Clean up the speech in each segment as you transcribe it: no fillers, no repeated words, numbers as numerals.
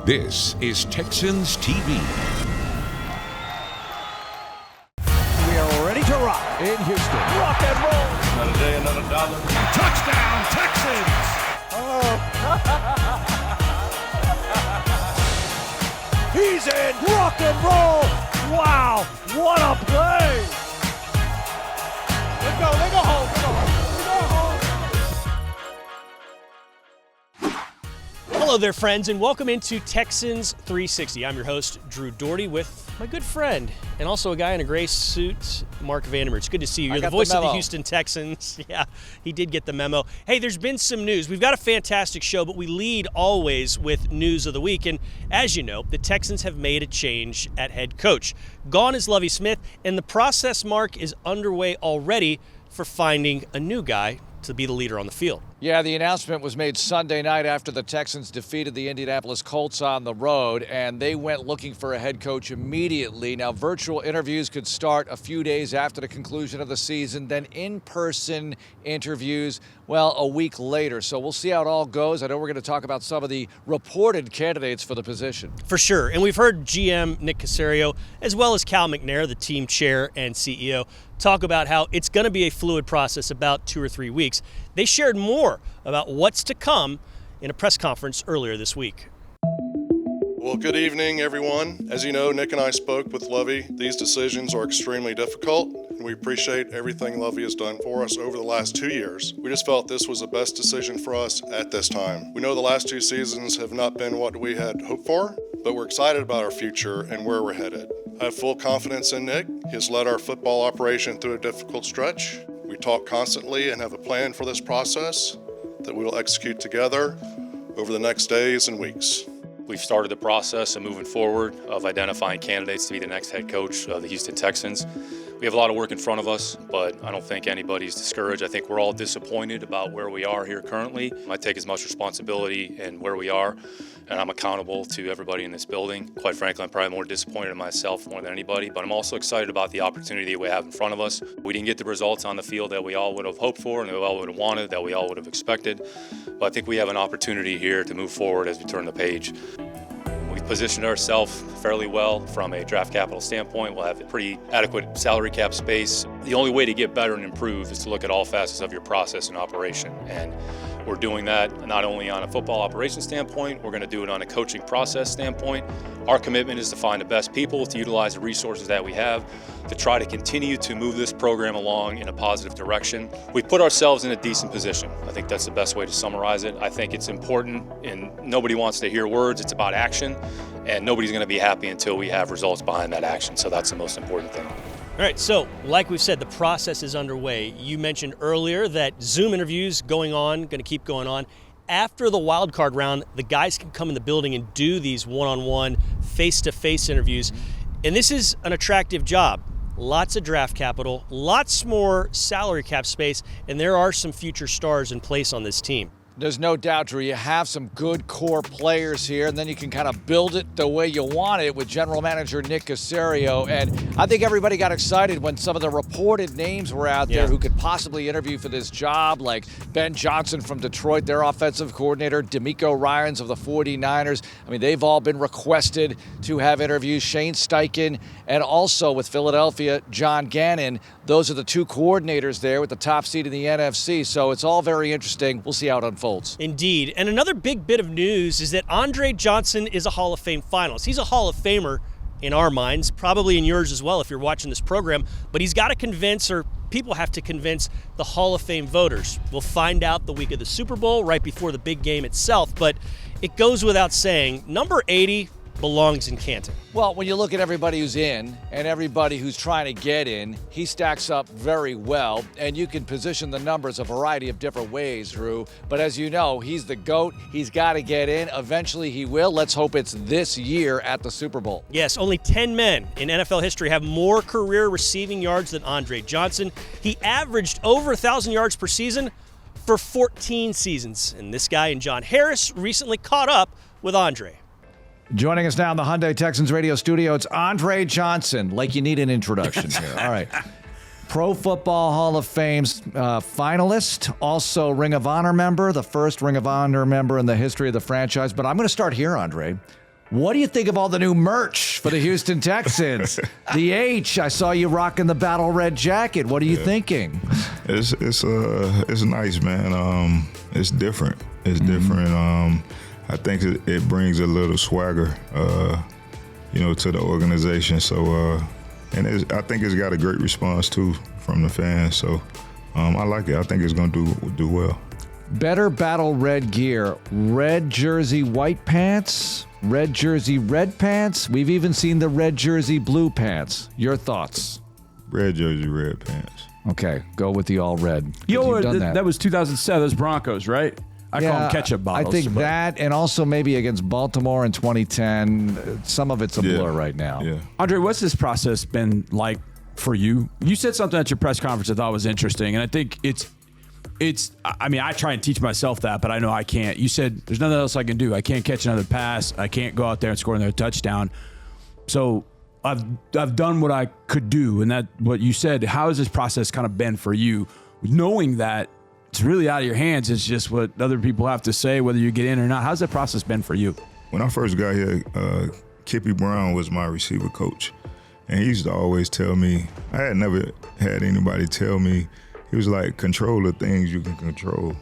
This is Texans TV. We are ready to rock in Houston. Rock and roll. Another day, another dollar. Touchdown, Texans. He's in. Rock and roll. Wow, what a play. Let's go, they go home. They go home. Hello there, friends, and welcome into Texans 360. I'm your host, Drew Dougherty, with my good friend and also a guy in a gray suit, Mark Vandermeer. It's good to see you. You're the voice of the Houston Texans. Yeah, he did get the memo. Hey, there's been some news. We've got a fantastic show, but we lead always with news of the week. And as you know, the Texans have made a change at head coach. Gone is Lovie Smith, and the process, Mark, is underway already for finding a new guy to be the leader on the field. Yeah, the announcement was made Sunday night after the Texans defeated the Indianapolis Colts on the road, and they went looking for a head coach immediately. Now, virtual interviews could start a few days after the conclusion of the season, then in-person interviews, well, a week later. So we'll see how it all goes. I know we're going to talk about some of the reported candidates for the position. For sure, and we've heard GM Nick Caserio, as well as Cal McNair, the team chair and CEO, talk about how it's going to be a fluid process, about 2 or 3 weeks. They shared more about what's to come in a press conference earlier this week. Well, good evening, everyone. As you know, Nick and I spoke with Lovie. These decisions are extremely difficult, and we appreciate everything Lovie has done for us over the last 2 years. We just felt this was the best decision for us at this time. We know the last 2 seasons have not been what we had hoped for, but we're excited about our future and where we're headed. I have full confidence in Nick. He has led our football operation through a difficult stretch. We talk constantly and have a plan for this process that we will execute together over the next days and weeks. We've started the process of moving forward of identifying candidates to be the next head coach of the Houston Texans. We have a lot of work in front of us, but I don't think anybody's discouraged. I think we're all disappointed about where we are here currently. I take as much responsibility in where we are, and I'm accountable to everybody in this building. Quite frankly, I'm probably more disappointed in myself more than anybody, but I'm also excited about the opportunity that we have in front of us. We didn't get the results on the field that we all would have hoped for and that we all would have wanted, that we all would have expected, but I think we have an opportunity here to move forward as we turn the page. We've positioned ourselves fairly well from a draft capital standpoint. We'll have a pretty adequate salary cap space. The only way to get better and improve is to look at all facets of your process and operation. And we're doing that not only on a football operations standpoint, we're going to do it on a coaching process standpoint. Our commitment is to find the best people, to utilize the resources that we have, to try to continue to move this program along in a positive direction. We've put ourselves in a decent position. I think that's the best way to summarize it. I think it's important, and nobody wants to hear words. It's about action, and nobody's going to be happy until we have results behind that action. So that's the most important thing. All right, so like we've said, the process is underway. You mentioned earlier that Zoom interviews going to keep going on. After the wild card round, the guys can come in the building and do these one-on-one, face-to-face interviews. And this is an attractive job. Lots of draft capital, lots more salary cap space, and there are some future stars in place on this team. There's no doubt, Drew, you have some good core players here, and then you can kind of build it the way you want it with general manager Nick Caserio. And I think everybody got excited when some of the reported names were out there who could possibly interview for this job, like Ben Johnson from Detroit, their offensive coordinator, D'Amico Ryans of the 49ers. I mean, they've all been requested to have interviews. Shane Steichen, and also with Philadelphia, John Gannon. Those are the 2 coordinators there with the top seed in the NFC. So it's all very interesting. We'll see how it unfolds. Indeed. And another big bit of news is that Andre Johnson is a Hall of Fame finalist. He's a Hall of Famer in our minds, probably in yours as well if you're watching this program, but he's got to convince, or people have to convince, the Hall of Fame voters. We'll find out the week of the Super Bowl, right before the big game itself, but it goes without saying, number 80 belongs in Canton. Well, when you look at everybody who's in and everybody who's trying to get in, he stacks up very well, and you can position the numbers a variety of different ways, Drew. But as you know, he's the GOAT. He's got to get in. Eventually he will. Let's hope it's this year at the Super Bowl. Yes, only 10 men in NFL history have more career receiving yards than Andre Johnson. He averaged over 1,000 yards per season for 14 seasons. And this guy and John Harris recently caught up with Andre. Joining us now in the Hyundai Texans radio studio, it's Andre Johnson. Like you need an introduction here. All right. Pro Football Hall of Fame's finalist, also Ring of Honor member, the first Ring of Honor member in the history of the franchise. But I'm going to start here, Andre. What do you think of all the new merch for the Houston Texans? The H, I saw you rocking the battle red jacket. What are you thinking? It's nice, man. It's different. It's different. I think it brings a little swagger, to the organization. So, I think it's got a great response too from the fans. So, I like it. I think it's gonna do well. Better battle red gear, red jersey, white pants, red jersey, red pants. We've even seen the red jersey, blue pants. Your thoughts? Red jersey, red pants. Okay, go with the all red. Yo, that was 2007. Those Broncos, right? I call them ketchup bottles. I think that, and also maybe against Baltimore in 2010. Some of it's a blur right now. Yeah. Andre, what's this process been like for you? You said something at your press conference I thought was interesting, and I think I try and teach myself that, but I know I can't. You said there's nothing else I can do. I can't catch another pass. I can't go out there and score another touchdown. So I've done what I could do, and that what you said. How has this process kind of been for you, knowing that it's really out of your hands? It's just what other people have to say, whether you get in or not. How's that process been for you? When I first got here, Kippy Brown was my receiver coach, and he used to always tell me. I had never had anybody tell me. He was like, control the things you can control.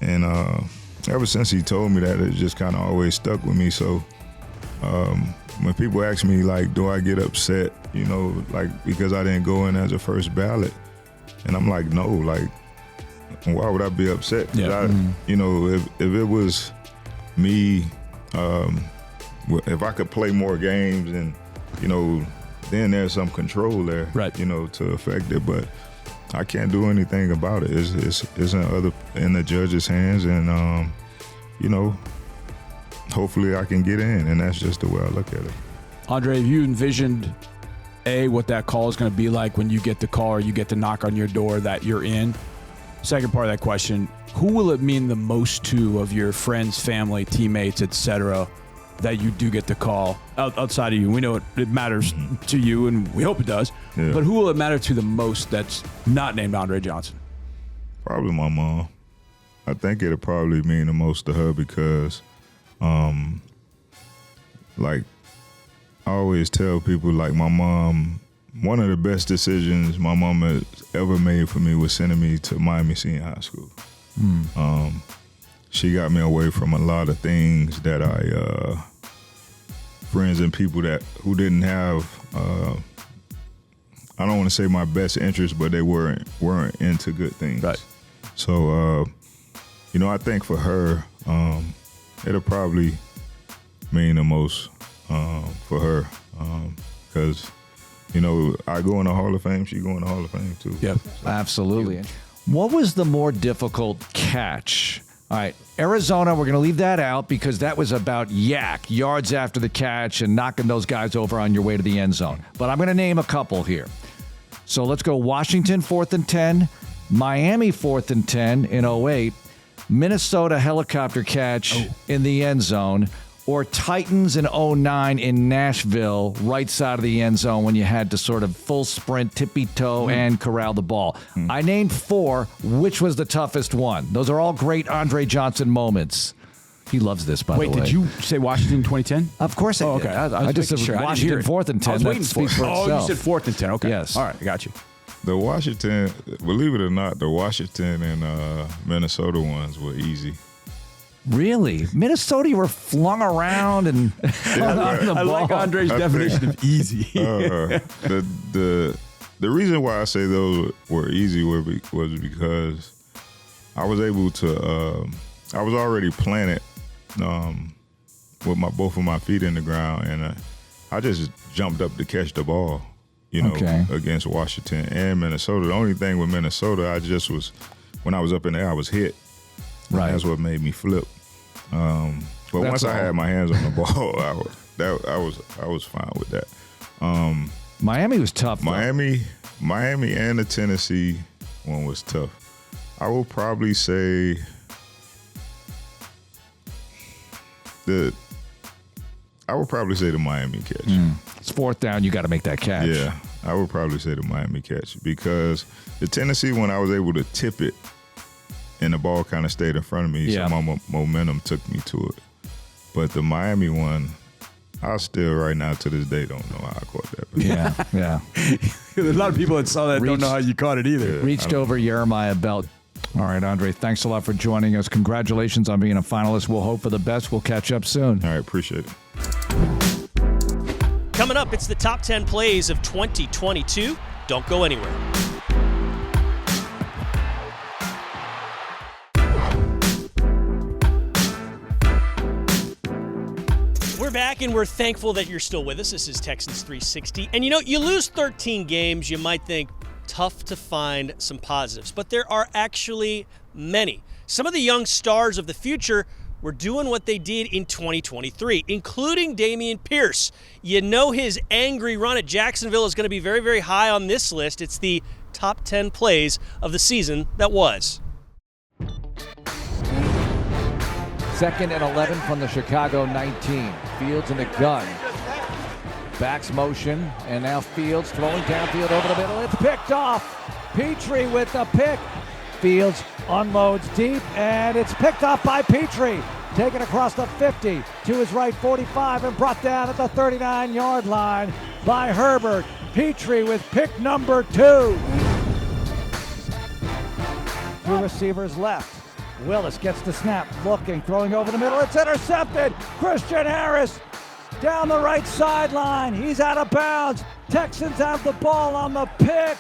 And ever since he told me that, it just kind of always stuck with me. So when people ask me, like, do I get upset, because I didn't go in as a first ballot? And I'm like, no, like, why would I be upset? Yeah. If it was me, if I could play more games and, then there's some control there, right. To affect it. But I can't do anything about it. It's in the judge's hands, and hopefully I can get in, and that's just the way I look at it. Andre, have you envisioned what that call is going to be like when you get the call or you get the knock on your door that you're in? Second part of that question: who will it mean the most to of your friends, family, teammates, etc., that you do get the call outside of you? We know it matters to you, and we hope it does. Yeah. But who will it matter to the most that's not named Andre Johnson? Probably my mom. I think it'll probably mean the most to her because, like, I always tell people, like, my mom, one of the best decisions my mom has ever made for me was sending me to Miami Senior High School. She got me away from a lot of things that friends and people who didn't have, I don't want to say my best interest, but they weren't into good things. Right. So, I think for her, it'll probably mean the most for her because, I go in the Hall of Fame, she go in the Hall of Fame too. Yeah, absolutely. What was the more difficult catch? All right, Arizona, we're going to leave that out because that was about yards after the catch and knocking those guys over on your way to the end zone. But I'm going to name a couple here. So let's go Washington, 4th and 10, Miami, 4th and 10 in 08, Minnesota helicopter catch in the end zone, or Titans in 09 in Nashville, right side of the end zone when you had to sort of full sprint, tippy-toe, and corral the ball. I named 4. Which was the toughest one? Those are all great Andre Johnson moments. He loves this, by the way. Wait, did you say Washington 2010? Of course I did. Okay. I just said sure. Washington 4th and 10. I was waiting that speaks for itself. Oh, you said 4th and 10. Okay. Yes. All right, I got you. The Washington, believe it or not, the Washington and Minnesota ones were easy. Really? Minnesota, you were flung around and on the I ball. like Andre's definition of easy. The reason why I say those were easy was because I was able to. I was already planted with both of my feet in the ground, and I just jumped up to catch the ball. Against Washington and Minnesota. The only thing with Minnesota, when I was up in there, I was hit. Right. That's what made me flip. But once I had my hands on the ball, I was fine with that. Miami was tough, though. Miami and the Tennessee one was tough. I will probably say the Miami catch. It's 4th down. You got to make that catch. Yeah, I would probably say the Miami catch because the Tennessee one, I was able to tip it and the ball kind of stayed in front of me, so my momentum took me to it. But the Miami one, I still, right now, to this day, don't know how I caught that. Yeah. There's a lot of people that saw that don't know how you caught it either. Reached over Jeremiah Belt. All right, Andre, thanks a lot for joining us. Congratulations on being a finalist. We'll hope for the best. We'll catch up soon. All right, appreciate it. Coming up, it's the top 10 plays of 2022. Don't go anywhere. We're back, and we're thankful that you're still with us. This is Texans 360. And you lose 13 games, you might think, tough to find some positives. But there are actually many. Some of the young stars of the future were doing what they did in 2023, including Dameon Pierce. His angry run at Jacksonville is going to be very, very high on this list. It's the top 10 plays of the season that was. 2nd and 11 from the Chicago 19. Fields in the gun. Backs motion, and now Fields throwing downfield over the middle. It's picked off. Petrie with the pick. Fields unloads deep, and it's picked up by Petrie. Taken across the 50 to his right 45 and brought down at the 39-yard line by Herbert. Petrie with pick number 2. 2 receivers left. Willis gets the snap, looking, throwing over the middle. It's intercepted. Christian Harris down the right sideline. He's out of bounds. Texans have the ball on the pick.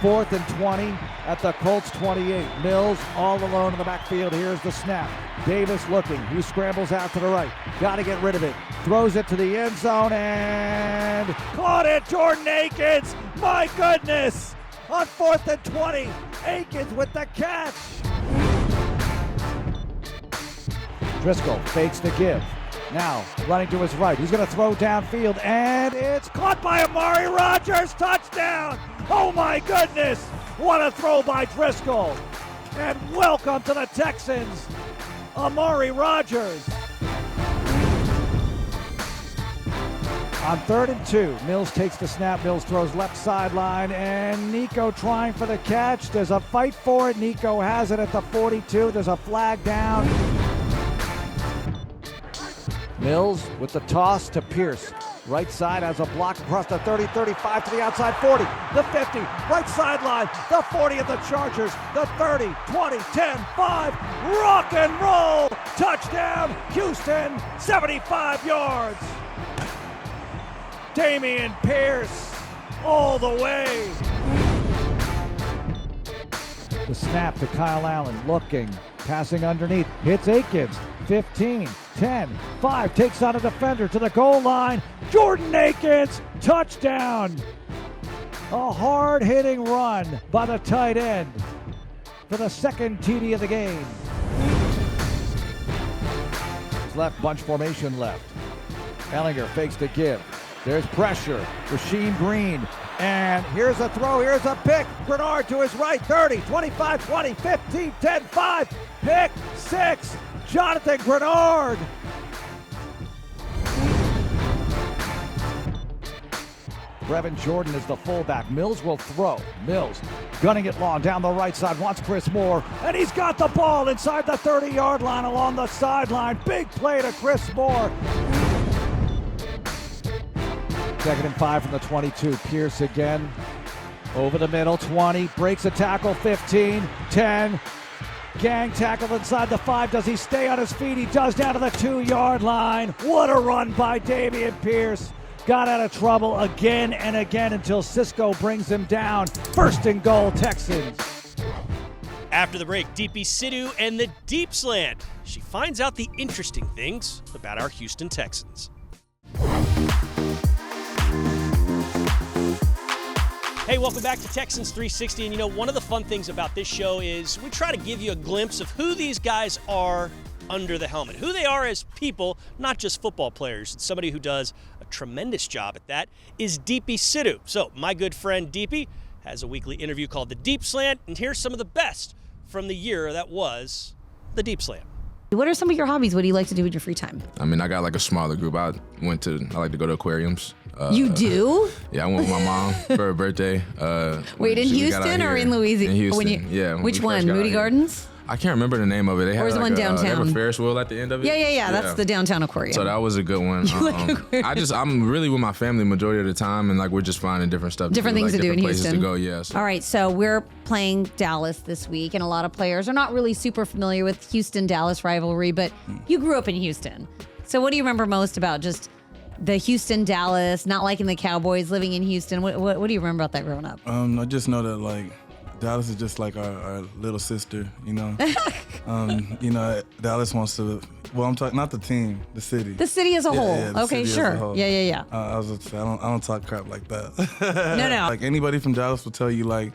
4th and 20 at the Colts 28. Mills all alone in the backfield. Here's the snap. Davis looking. He scrambles out to the right. Got to get rid of it. Throws it to the end zone and caught it. Jordan Akins. My goodness. On 4th and 20. Akins with the catch. Driscoll fakes the give. Now running to his right. He's going to throw downfield, and it's caught by Amari Rodgers. Touchdown! Oh my goodness! What a throw by Driscoll! And welcome to the Texans, Amari Rodgers. On 3rd and 2, Mills takes the snap. Mills throws left sideline, and Nico trying for the catch. There's a fight for it. Nico has it at the 42. There's a flag down. Mills with the toss to Pierce. Right side has a block across the 30, 35 to the outside 40, the 50, right sideline, the 40 of the Chargers, the 30, 20, 10, 5, rock and roll, touchdown, Houston, 75 yards. Dameon Pierce all the way. The snap to Kyle Allen, looking, passing underneath, hits Akins, 15, 10, 5, takes on a defender to the goal line. Jordan Akins, touchdown. A hard-hitting run by the tight end for the 2nd TD of the game. Left bunch formation left. Ellinger fakes the give. There's pressure. Rasheem Green. And here's a throw. Here's a pick. Bernard to his right. 30, 25, 20, 15, 10, 5. Pick 6. Jonathan Bernard. Brevin Jordan is the fullback. Mills will throw. Mills gunning it long down the right side. Wants Chris Moore. And he's got the ball inside the 30-yard line along the sideline. Big play to Chris Moore. 2nd and 5 from the 22. Pierce again. Over the middle. 20. Breaks a tackle. 15. 10. Gang tackle inside the 5. Does he stay on his feet? He does, down to the 2-yard line. What a run by Dameon Pierce. Got out of trouble again and again until Cisco brings him down. 1st and goal, Texans. After the break, DP Sidhu and the Deep Slant. She finds out the interesting things about our Houston Texans. Hey, welcome back to Texans 360. And one of the fun things about this show is we try to give you a glimpse of who these guys are under the helmet, who they are as people, not just football players. And somebody who does a tremendous job at that is DP Sidhu. So my good friend DP has a weekly interview called The Deep Slant, and here's some of the best from the year that was the Deep Slant. What are some of your hobbies? What do you like to do with your free time? I mean, I got like a smaller group. I like to go to aquariums. You do? Yeah, I went with my mom for her birthday. Wait, in Houston or in Louisiana? In Houston, Which one? Moody Gardens? I can't remember the name of it. They had Or is the one they have downtown? a Ferris wheel at the end of it. Yeah. That's the downtown aquarium. So that was a good one. I'm really with my family majority of the time, and like we're just finding different stuff, Different things to do in places Houston. to go. Yes. All right, so we're playing Dallas this week, and a lot of players are not really super familiar with Houston-Dallas rivalry, but you grew up in Houston. So what do you remember most about just the Houston-Dallas, not liking the Cowboys, living in Houston? What do you remember about that growing up? I just know that like Dallas is just like our little sister, you know. Dallas wants to. Well, I'm talking not the team, the city. The city as a whole. the Okay, city sure. as a whole. Yeah. I was gonna say, I don't talk crap like that. No. Like anybody from Dallas will tell you like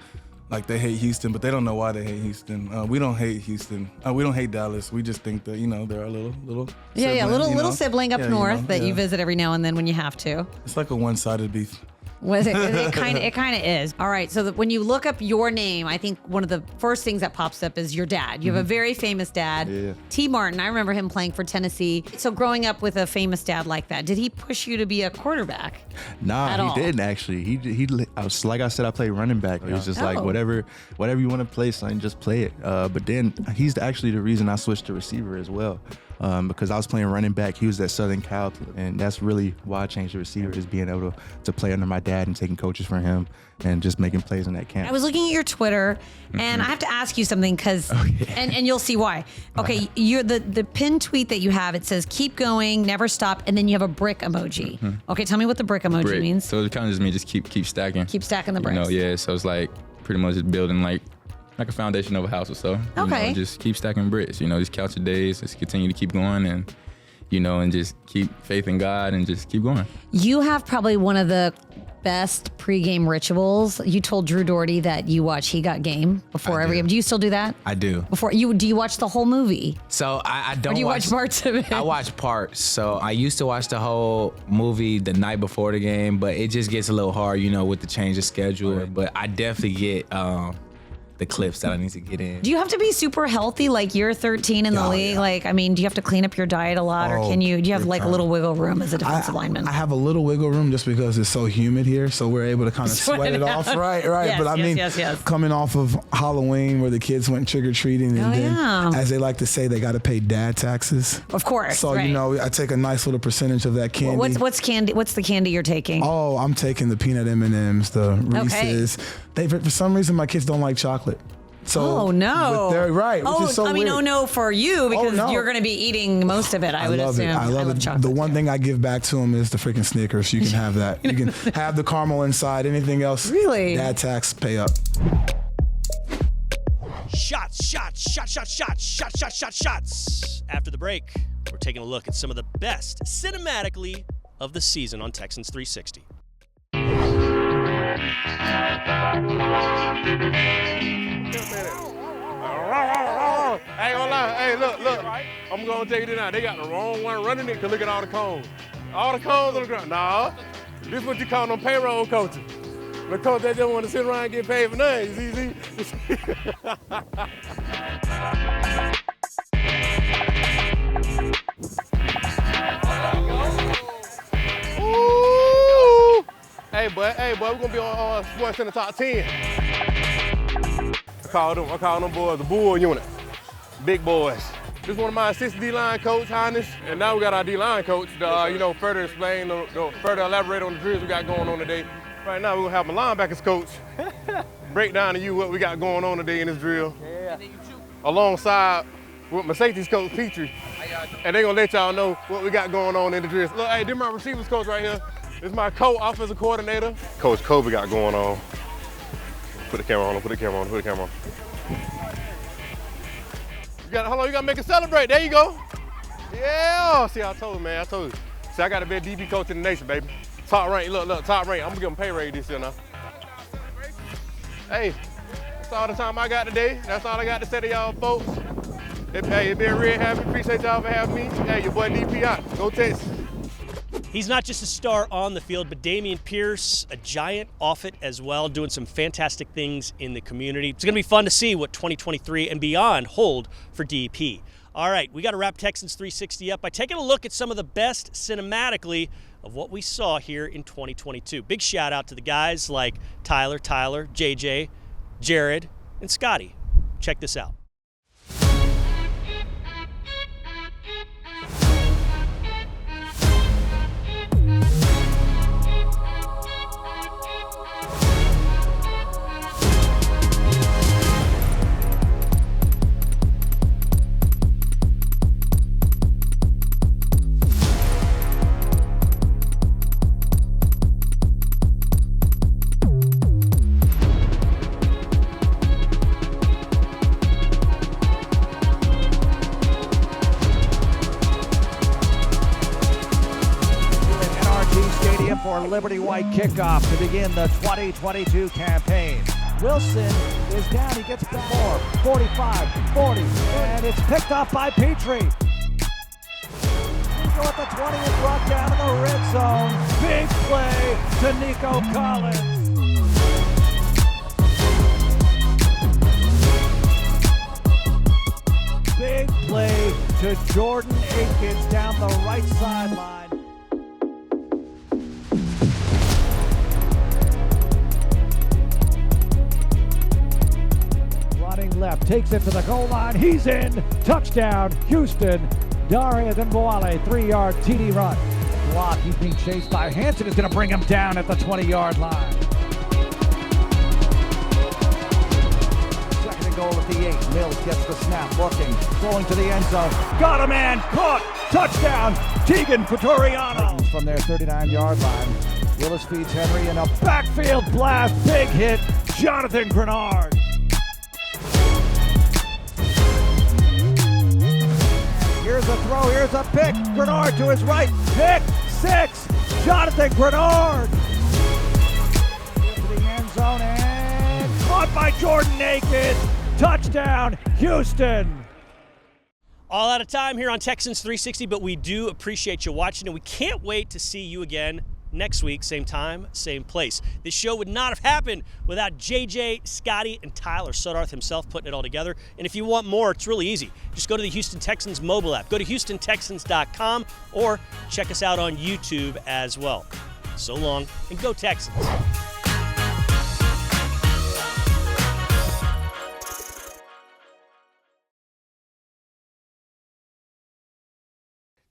they hate Houston, but they don't know why they hate Houston. We don't hate Houston. We don't hate Dallas. We just think that they're our little. Yeah, sibling, little sibling up north that you yeah. visit every now and then when you have to. It's like a one-sided beef. It kind of is. All right, so when you look up your name, I think one of the first things that pops up is your dad. You have a very famous dad, T. Martin. I remember him playing for Tennessee. So growing up with a famous dad like that, did he push you to be a quarterback? Nah, he didn't actually. He I was, like I said, I played running back. It was just like whatever you want to play, son, just play it. But then he's actually the reason I switched to receiver as well. Because I was playing running back, he was at Southern Cal, and that's really why I changed to receiver, just being able to play under my dad and taking coaches for him and just making plays in that camp. I was looking at your Twitter, and I have to ask you something because, and you'll see why. Okay, you're the pinned tweet that you have. It says "keep going, never stop," and then you have a brick emoji. Okay, tell me what the brick emoji means. So it kind of just means just keep stacking. Keep stacking the bricks. So it's like pretty much just building like a foundation of a house or so. Okay. Just keep stacking bricks. Just count your days. Just continue to keep going and and just keep faith in God and just keep going. You have probably one of the best pregame rituals. You told Drew Dougherty that you watch He Got Game before every game. Do you still do that? I do. Do you watch the whole movie? So I don't. Or do you watch parts of it? I watch parts. So I used to watch the whole movie the night before the game, but it just gets a little hard, with the change of schedule. Right. But I definitely get the clips that I need to get in. Do you have to be super healthy? Like you're 13 in the league. Yeah. Do you have to clean up your diet a lot, or do you have like a little wiggle room as a defensive lineman? I have a little wiggle room just because it's so humid here, so we're able to kind of sweat it off. Right. Yes, but I mean, coming off of Halloween where the kids went trick or treating, and then, as they like to say, they got to pay dad taxes. Of course. So I take a nice little percentage of that candy. What's candy? What's the candy you're taking? Oh, I'm taking the peanut M&Ms, the Reese's. For some reason, my kids don't like chocolate. So no! They're right. Which is so weird. No for you because you're going to be eating most of it. I would assume. I love chocolate. The one thing I give back to them is the freaking Snickers. You can have that. You can have the caramel inside. Anything else? Really? Dad tax, pay up. Shots. After the break, we're taking a look at some of the best cinematically of the season on Texans 360. I ain't gonna lie. Hey, look. I'm gonna tell you this now. They got the wrong one running it, because look at all the cones. All the cones on the ground. Nah, this is what you call them payroll coaches. The coach that just want to sit around and get paid for nothing. You see? Ooh. Hey, boy, we're gonna be on Sports in the top 10. I call them boys the bull unit. Big boys. This is one of my assistant D-line coach, Highness, and now we got our D-line coach to, further explain, further elaborate on the drills we got going on today. Right now, we're gonna have my linebackers coach break down to you what we got going on today in this drill. Yeah. Alongside with my safeties coach, Petrie, and they're gonna let y'all know what we got going on in the drills. Look, hey, this is my receivers coach right here. This is my co-offensive coordinator. Coach Kobe got going on. Put the camera on, put the camera on. Hold on, you gotta make it celebrate. There you go. Yeah, see, I told you. See, I gotta be a DB coach in the nation, baby. Top rank, look, top rank. I'm gonna give them pay raise this year now. Hey, that's all the time I got today. That's all I got to say to y'all folks. Hey, it's been real happy. Appreciate y'all for having me. Hey, your boy DP out. Go Texas. He's not just a star on the field, but Dameon Pierce, a giant off it as well, doing some fantastic things in the community. It's going to be fun to see what 2023 and beyond hold for DP. All right, we got to wrap Texans 360 up by taking a look at some of the best cinematically of what we saw here in 2022. Big shout out to the guys like Tyler, JJ, Jared, and Scotty. Check this out. for Liberty White kickoff to begin the 2022 campaign. Wilson is down, he gets more, 45, 40, and it's picked up by Petrie. Nico at the 20 is brought down in the red zone. Big play to Nico Collins. Big play to Jordan Akins down the right sideline. Running left, takes it to the goal line. He's in. Touchdown, Houston. Daria Demboale, 3-yard TD run. Block, he's being chased by Hanson, is going to bring him down at the 20-yard line. Second and goal at the 8. Mills gets the snap, looking, throwing to the end zone. Got a man, caught, touchdown, Tegan Pretoriano. From their 39-yard line. Willis feeds Henry in a backfield blast, big hit, Jonathan Grenard. Here's a throw, here's a pick. Grenard to his right. Pick 6. Jonathan Grenard. Into the end zone and caught by Jordan Akins. Touchdown, Houston. All out of time here on Texans 360, but we do appreciate you watching, and we can't wait to see you again next week, same time, same place. This show would not have happened without JJ, Scotty, and Tyler Sudarth himself putting it all together. And if you want more, it's really easy. Just go to the Houston Texans mobile app. Go to HoustonTexans.com or check us out on YouTube as well. So long, and go Texans.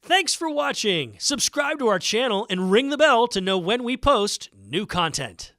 Thanks for watching. Subscribe to our channel and ring the bell to know when we post new content.